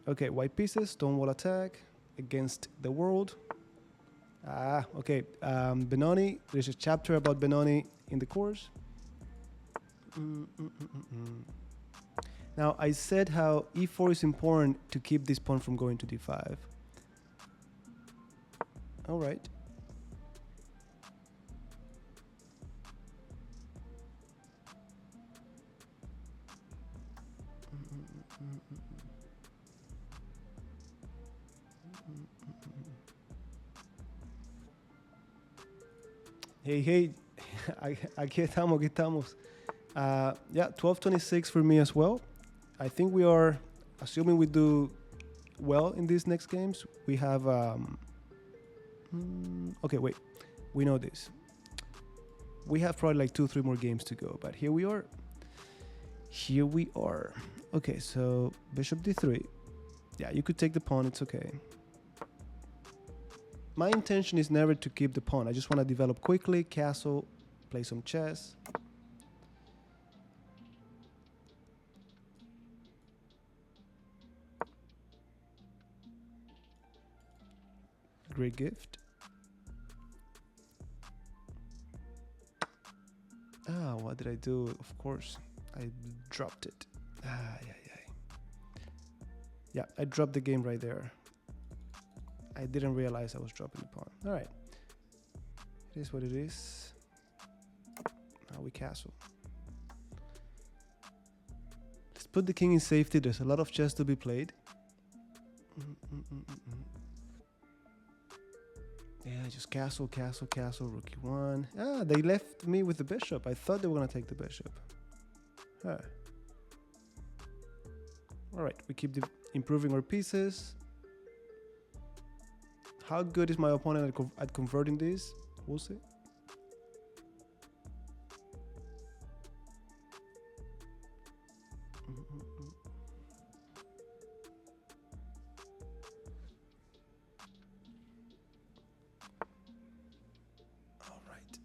Okay, white pieces, stonewall attack against the world. Okay. Benoni, there's a chapter about Benoni in the course. Now, I said how e4 is important to keep this pawn from going to d5. All right. Hey, aquí estamos. Yeah, 12:26 for me as well. I think we are, assuming we do well in these next games, we have, okay, wait, we know this. We have probably like 2-3 more games to go, but here we are. Okay, so bishop d3. Yeah, you could take the pawn, it's okay. My intention is never to keep the pawn. I just want to develop quickly, castle, play some chess. Great gift. What did I do? Of course, I dropped it. Yeah, I dropped the game right there. I didn't realize I was dropping the pawn. All right. It is what it is. Now we castle. Let's put the king in safety. There's a lot of chess to be played. Yeah, just castle, rookie 1. They left me with the bishop. I thought they were going to take the bishop. All right, we keep improving our pieces. How good is my opponent at converting this? We'll see. All right.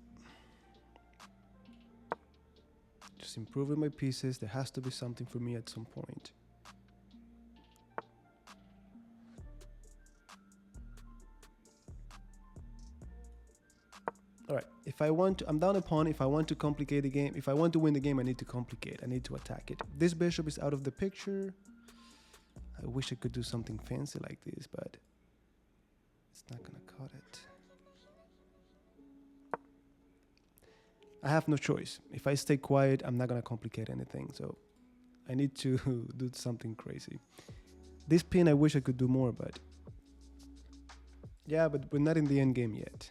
Just improving my pieces. There has to be something for me at some point. All right, if I want to, I'm down a pawn. If I want to complicate the game, if I want to win the game, I need to complicate. I need to attack it. This bishop is out of the picture. I wish I could do something fancy like this, but it's not gonna cut it. I have no choice. If I stay quiet, I'm not gonna complicate anything. So I need to do something crazy. This pin, I wish I could do more, but yeah, but we're not in the end game yet.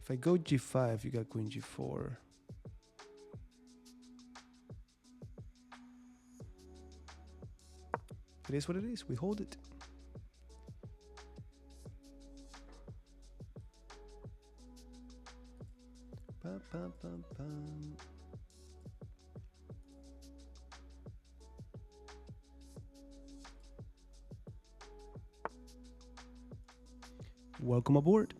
If I go g5, you got queen g4. It is what it is. We hold it. Bum, bum, bum, bum. Welcome aboard.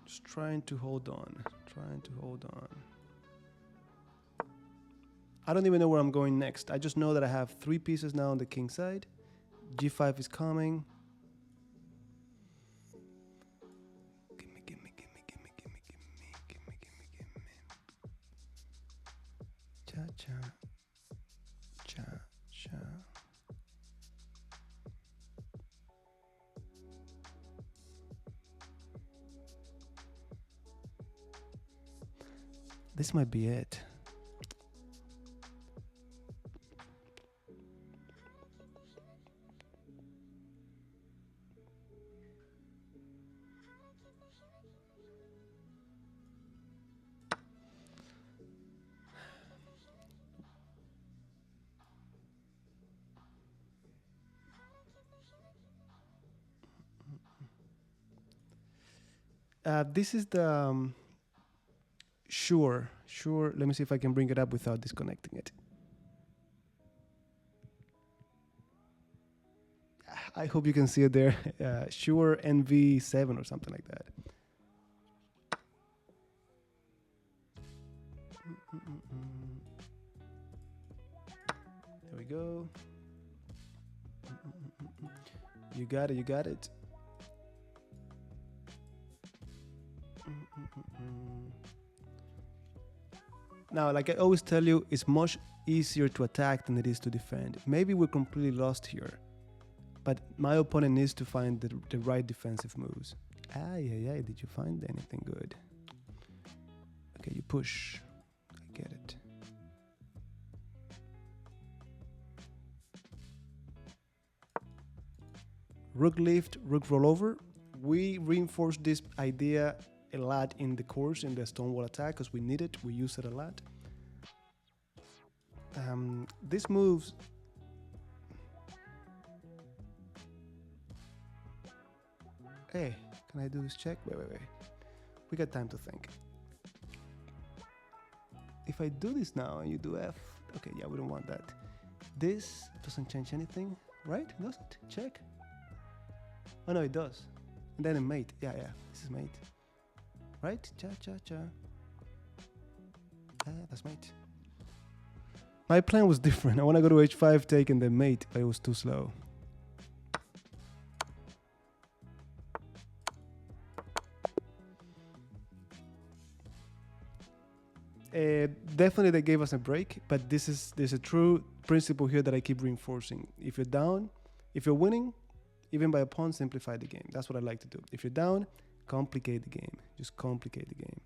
Just trying to hold on. I don't even know where I'm going next. I just know that I have 3 pieces now on the king side. g5 is coming. Gimme. Cha. This might be it. This is the sure. Let me see if I can bring it up without disconnecting it. I hope you can see it there. Sure NV7 or something like that. There we go. You got it. You got it. Now, like I always tell you, it's much easier to attack than it is to defend. Maybe we're completely lost here, but my opponent needs to find the right defensive moves. Did you find anything good? Okay, you push. I get it. Rook lift, rook rollover. We reinforce this idea a lot in the course, in the stonewall attack, because we need it. We use it a lot. This moves. Hey, can I do this check? Wait. We got time to think. If I do this now and you do F, okay, yeah, we don't want that. This doesn't change anything, right? Does it? Check. Oh no, it does. And then a mate. Yeah, this is mate. Right? Cha. That's mate. My plan was different. I want to go to H5, take and then mate, but it was too slow. Definitely they gave us a break, but there's a true principle here that I keep reinforcing. If you're down, if you're winning, even by a pawn, simplify the game. That's what I like to do. If you're down, complicate the game. Just complicate the game.